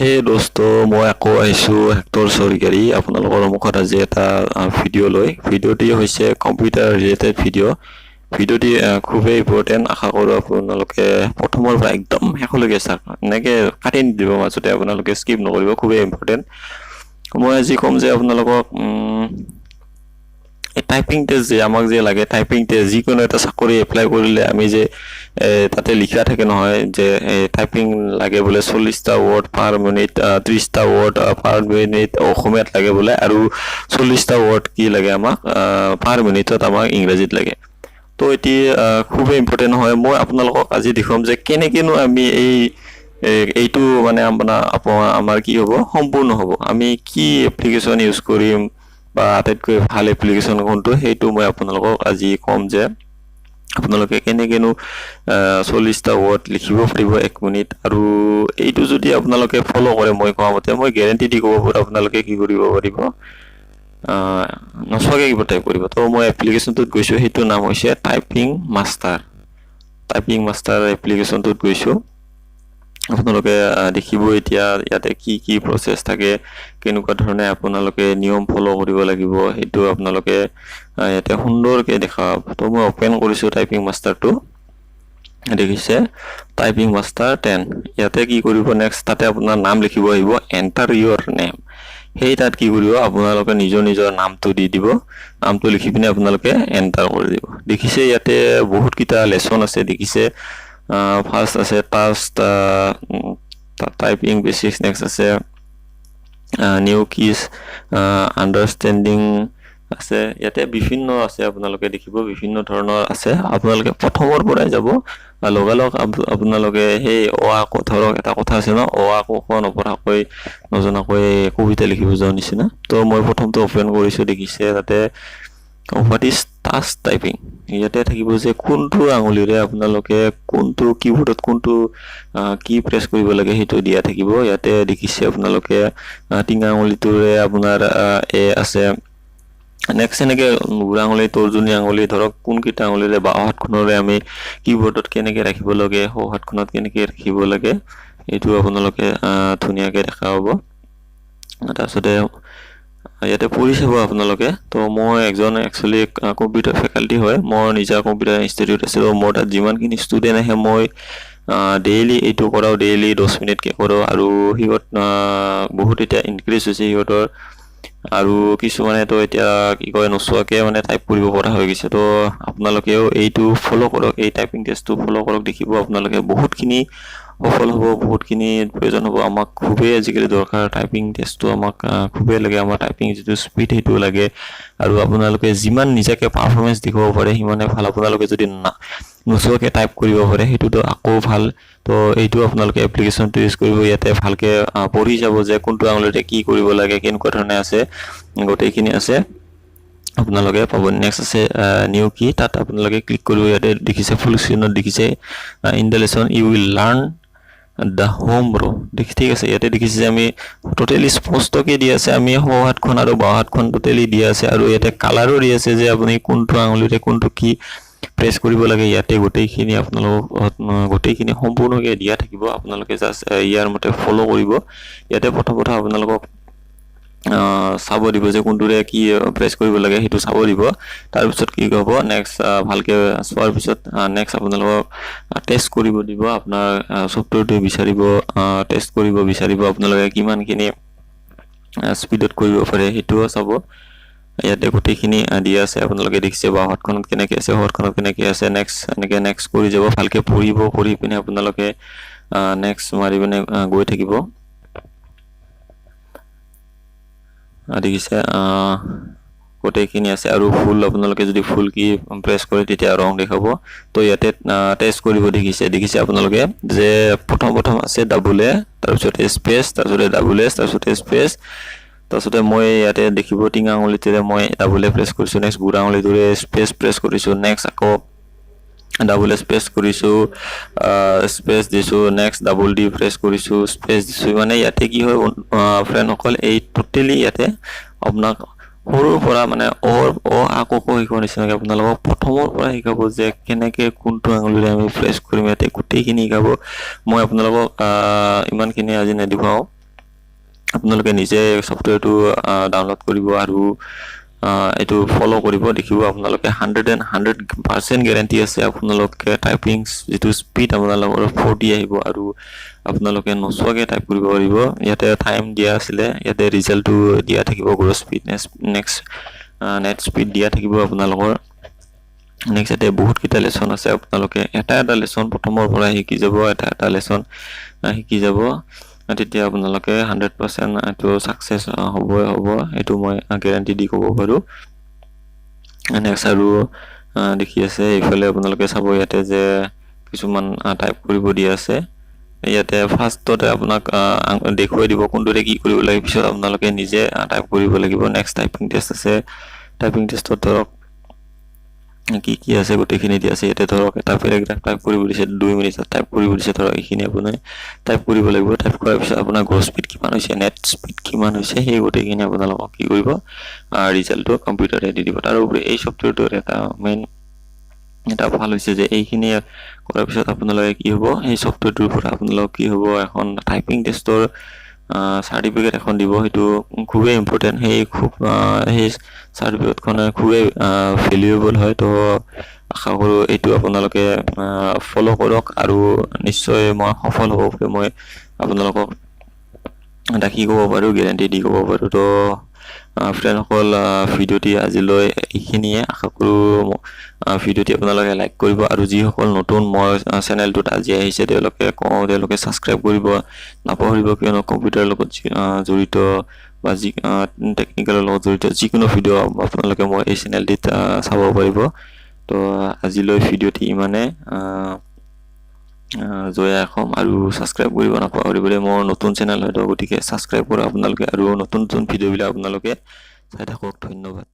হে দোস্ত মই আকৌ আহিছো হেক্টৰ চৰকাৰী আপোনালোকৰ মুখত আজি এটা ভিডিঅ' লৈ ভিডিঅ'টি হৈছে কম্পিউটাৰ ৰিলেটেড ভিডিঅ'টি খুবেই ইম্পৰ্টেণ্ট আশা কৰোঁ আপোনালোকে প্ৰথমৰ পৰা একদম শেষলৈকে চাওক এনেকৈ কাটি নিদিব মাজতে আপোনালোকে স্কিপ নকৰিব খুবেই ইম্পৰ্টেণ্ট মই আজি ক'ম যে আপোনালোকক টাইপিং টেষ্ট যে আমাক যে লাগে টাইপিং টেষ্ট যিকোনো এটা চাকৰি এপ্লাই কৰিলে আমি যে তাতে লিখা থাকে নহয় যে টাইপিং লাগে বোলে 40টা ৱৰ্ড পাৰ মিনিট 30টা ৱৰ্ড পাৰ মিনিট অসমীয়াত লাগে বোলে আৰু 40টা ৱৰ্ড কি লাগে আমাক পাৰ মিনিটত আমাক ইংৰাজীত লাগে তো এটি খুবেই ইম্পৰ্টেণ্ট হয় মই আপোনালোকক আজি দেখুৱাম যে কেনেকেনো আমি এইটো মানে আমাৰ কি হ'ব সম্পূৰ্ণ হ'ব আমি কি এপ্লিকেশ্যন ইউজ কৰিম বা আটাইতকৈ ভাল এপ্লিকেশ্যন কোনটো সেইটো মই আপোনালোকক আজি ক'ম যে আপোনালোকে কেনেকেনো 40টা ৱৰ্ড লিখিব পাৰিব 1 মিনিট আৰু এইটো যদি আপোনালোকে ফলো কৰে মই কোৱা মতে মই গ্যাৰান্টি দি ক'ব পাৰোঁ আপোনালোকে কি কৰিব পাৰিব নচোৱাকৈ কিবা টাইপ কৰিব তো মই এপ্লিকেশ্যনটোত গৈছোঁ সেইটো নাম হৈছে টাইপিং মাষ্টাৰ এপ্লিকেশ্যনটোত গৈছোঁ আপোনালোকে দেখিব এতিয়া ইয়াতে কি কি প্ৰসেস থাকে কেনেকুৱা ধৰণে আপোনালোকে নিয়ম ফলো কৰিব লাগিব সেইটো আপোনালোকে ইয়াতে সুন্দৰকৈ দেখাব তো মই ওপেন কৰিছো টাইপিং মাষ্টাৰটো দেখিছে টাইপিং মাষ্টাৰ 10 ইয়াতে কি কৰিব নেক্সট তাতে আপোনাৰ নাম লিখিব আহিব এন্টাৰ ইওৰ নেম সেই তাত কি কৰিব আপোনালোকে নিজৰ নামটো দি দিব নামটো লিখি পিনে আপোনালোকে এন্টাৰ কৰি দিব দেখিছে ইয়াতে বহুত কিটা লেসন আছে দেখিছে ফাৰ্স্ট আছে টাস্ক টাইপিং বেসিক্স নেক্সট আছে নিউ কিজ আন্ডাৰষ্টেণ্ডিং আছে ইয়াতে বিভিন্ন আছে আপোনালোকে দেখিব বিভিন্ন ধৰণৰ আছে আপোনালোকে প্ৰথমৰ পৰাই যাব লগালগ আপোনালোকে সেই ধৰক এটা কথা আছে ন নপঢ়াকৈ নজনাকৈ কবিতা লিখিব যোৱা নিচিনা তো মই প্ৰথমটো ওপেন কৰিছো দেখিছে তাতে হোৱাট ইজ টাস্ক টাইপিং ইয়াতে থাকিব যে কোনটো আঙুলিৰে আপোনালোকে কোনটো কিবোৰ্ডত কোনটো কি প্ৰেছ কৰিব লাগে সেইটো দিয়া থাকিব ইয়াতে দেখিছে আপোনালোকে টিঙা আঙুলিটোৰে আপোনাৰ এ আছে নেক্সট এনেকে বুঢ়া আঙুলি তৰ্জনী আঙুলি ধৰক কোনকেইটা আঙুলিৰে বাও হাতখনৰে আমি কিবোৰ্ডত কেনেকৈ ৰাখিব লাগে সো হাতখনত কেনেকৈ ৰাখিব লাগে এইটো আপোনালোকে ধুনীয়াকৈ দেখা হ'ব তাৰপিছতে ইয়াতে পঢ়ি চাব আপোনালোকে তো মই একজন একচুয়ালি কম্পিউটাৰ ফেকাল্টি হয় মই নিজা কম্পিউটাৰ ইনষ্টিটিউট আছে মোৰ তাত যিমানখিনি ষ্টুডেণ্ট আহে মই ডেইলি এইটো কৰাও ডেইলি 10 মিনিটকৈ কৰোঁ আৰু হিহঁত বহুত এতিয়া ইনক্ৰিজ হৈছে হিহঁতৰ আৰু কিছুমানে তো এতিয়া কি কয় নচোৱাকৈ মানে টাইপ কৰিব পৰা হৈ গৈছে তো আপোনালোকেও এইটো ফলো কৰক এই টাইপিং টেষ্টটো ফলো কৰক দেখিব আপোনালোকে বহুতখিনি সফল হ'ব বহুতখিনি প্ৰয়োজন হ'ব আমাক খুবেই আজিকালি দৰকাৰ টাইপিং টেষ্টটো আমাক খুবেই লাগে আমাৰ টাইপিং যিটো স্পীড সেইটো লাগে আৰু আপোনালোকে যিমান নিজাকে পাৰফৰমেন্স দেখাব পাৰে সিমানে ভাল আপোনালোকে যদি নচোৱাকৈ টাইপ কৰিব পাৰে সেইটোতো আকৌ ভাল তো এইটো আপোনালোকে এপ্লিকেশ্যনটো ইউজ কৰিব ইয়াতে ভালকৈ পঢ়ি যাব যে কোনটো আঙুলিৰে কি কৰিব লাগে কেনেকুৱা ধৰণে আছে গোটেইখিনি আছে আপোনালোকে পাব নেক্সট আছে নিউ কি তাত আপোনালোকে ক্লিক কৰিব ইয়াতে দেখিছে ফুল স্ক্ৰীনত দেখিছে in the lesson you will learn the home row ঠিক আছে ইয়াতে দেখিছে যে আমি টোটালি স্পষ্টকৈ দি আছে আমি হো হাতখন আৰু বাও হাতখন টোটালি দি আছে আৰু ইয়াতে কালাৰো দি আছে যে আপুনি কোনটো আঙুলিৰে কোনটো কি প্ৰেছ কৰিব লাগে ইয়াতে গোটেইখিনি আপোনালোক গোটেইখিনি সম্পূৰ্ণকৈ দিয়া থাকিব আপোনালোকে জাস্ট ইয়াৰ মতে ফলো কৰিব ইয়াতে প্ৰথম কথা আপোনালোকক চাব দিব যে কোনটোৰে কি প্ৰেছ কৰিব লাগে সেইটো চাব দিব তাৰ পিছত কি হ'ব নেক্সট ভালকৈ চোৱাৰ পিছত নেক্সট আপোনালোকক টেষ্ট কৰিব দিব আপোনাৰ সফটৱেৰটো বিচাৰিব টেষ্ট কৰিব বিচাৰিব আপোনালোকে কিমানখিনি স্পীডত কৰিব পাৰে সেইটোও চাব ইয়াতে গোটেইখিনি দিয়া আছে আপোনালোকে দেখিছে বা হাতখনত কেনেকৈ আছে হাতখনত কেনেকৈ আছে নেক্সট এনেকৈ নেক্সট কৰি যাব ভালকৈ পঢ়িব কৰি পিনে আপোনালোকে নেক্সট মাৰি পিনে গৈ থাকিব দেখিছে গোটেইখিনি আছে আৰু ফুল আপোনালোকে যদি ফুল কি প্ৰেছ কৰে তেতিয়া ৰং দেখাব তো ইয়াতে টেষ্ট কৰিব দেখিছে আপোনালোকে যে প্ৰথম আছে ডাবল এ তাৰপিছত স্পেচ তাৰপিছত ডাবল এছ তাৰপিছত স্পেচ তাৰপিছত মই ইয়াতে দেখিব টিঙা আঙুলিটোৰে মই ডাবল এ প্ৰেছ কৰিছোঁ নেক্সট বুঢ়া আঙুলিটোৰে স্পেচ প্ৰেছ কৰিছোঁ নেক্সট আকৌ ডাবল স্পেচ কৰিছোঁ স্পেচ দিছোঁ নেক্সট ডাবল ডি প্ৰেছ কৰিছোঁ স্পেচ দিছোঁ মানে ইয়াতে কি হয় ফ্ৰেণ্ডসকল এই টোটেলি ইয়াতে আপোনাক সৰুৰ পৰা মানে আকৌ শিকোৱাৰ নিচিনাকৈ আপোনালোকক প্ৰথমৰ পৰা শিকাব যে কেনেকৈ কোনটো আঙুলিৰে আমি প্ৰেছ কৰিম ইয়াতে গোটেইখিনি শিকাব মই আপোনালোকক ইমানখিনি আজি নেদেখুৱাওঁ আপোনালোকে নিজে সফটৱেৰটো ডাউনলোড কৰিব আৰু এইটো ফলো কৰিব দেখিব আপোনালোকে 100% গ্যাৰান্টি আছে আপোনালোকে টাইপিং যেটো স্পীড আপোনালোকৰ 40 আহিব আৰু আপোনালোকে নচোৱাকে টাইপ কৰিব পাৰিব ইয়াতে টাইম দিয়া আছিল ইয়াতে ৰিজাল্টটো দিয়া থাকিব gross speed next net speed দিয়া থাকিব আপোনালোকৰ নেক্সট এতে বহুত কিটা লেসন আছে আপোনালোকে এটা লেসন প্ৰথমৰ পৰা শিকি যাব এটা লেসন শিকি যাব তেতিয়া আপোনালোকে 100% এটো সাকসেস হ'ব এটো মই গ্যাৰান্টি দি ক'ব পাৰো নেক্সট আৰু দেখি আছে ইফালে আপোনালোকে চাব ইয়াতে যে কিছুমান টাইপ কৰিব দি আছে ইয়াতে ফাৰ্ষ্টতে আপোনাক দেখুৱাই দিব কোনটোৰে কি কৰিব লাগে পিছত আপোনালোকে নিজে টাইপ কৰিব লাগিব নেক্সট টাইপিং টেষ্ট আছে টাইপিং টেষ্টত ধৰক কি আছে গোটেইখিনি দি আছে ইয়াতে ধৰক এটা প্যাৰাগ্ৰাফ টাইপ কৰিব দিছে 2 মিনিটত টাইপ কৰিব দিছে ধৰক এইখিনি আপুনি টাইপ কৰিব লাগিব টাইপ কৰাৰ পিছত আপোনাৰ গ্ৰছ স্পীড কিমান হৈছে নেট স্পীড কিমান হৈছে সেই গোটেইখিনি আপোনালোকক কি কৰিব ৰিজাল্টটো কম্পিউটাৰে দি দিব তাৰ উপৰি এই সফটৱেৰটোৰ এটা মেইন এটা ভাল হৈছে যে এইখিনি কৰাৰ পিছত আপোনালোকে কি হ'ব এই সফটৱেৰটোৰ পৰা আপোনালোক কি হ'ব এখন টাইপিং টেষ্টৰ সাৰ্টিফিকেট এখন দিব হেতু খুবই ইম্পৰ্টেন্ট হেই খুব হেই সাৰ্টিফিকেটখন খুবই ভ্যালুয়েবল হয় তো আশা কৰো এটো আপোনালোকে ফলো কৰক আৰু নিশ্চয় মই সফল হ'ব বুলি মই আপোনালোকক দেখি ক'ব পাৰো গ্যাৰান্টি দি ক'ব পাৰো তো ফ্ৰেণ্ডসকল ভিডিওটি আজিলৈ এইখিনিয়ে আশা কৰো ভিডিওটি আপোনালোকে লাইক কৰিব আৰু যিসকল নতুন মই চেনেলটোত আজি আহিছে তেওঁলোকে সাবস্ক্ৰাইব কৰিব নাপাহৰিব কিয়নো কম্পিউটাৰৰ লগত জড়িত বা টেকনিকেলৰ লগত জড়িত যিকোনো ভিডিও আপোনালোকে মই এই চেনেলটিত চাব পাৰিব তো আজিলৈ ভিডিওটি ইমানে জয়া এখন আৰু সাবস্ক্ৰাইব কৰিব নাপাহৰিবলে মোৰ নতুন চেনেল হয়তো গতিকে সাবস্ক্ৰাইব কৰা আপোনালোকে আৰু নতুন ভিডিওবিলাক আপোনালোকে চাই থাকক ধন্যবাদ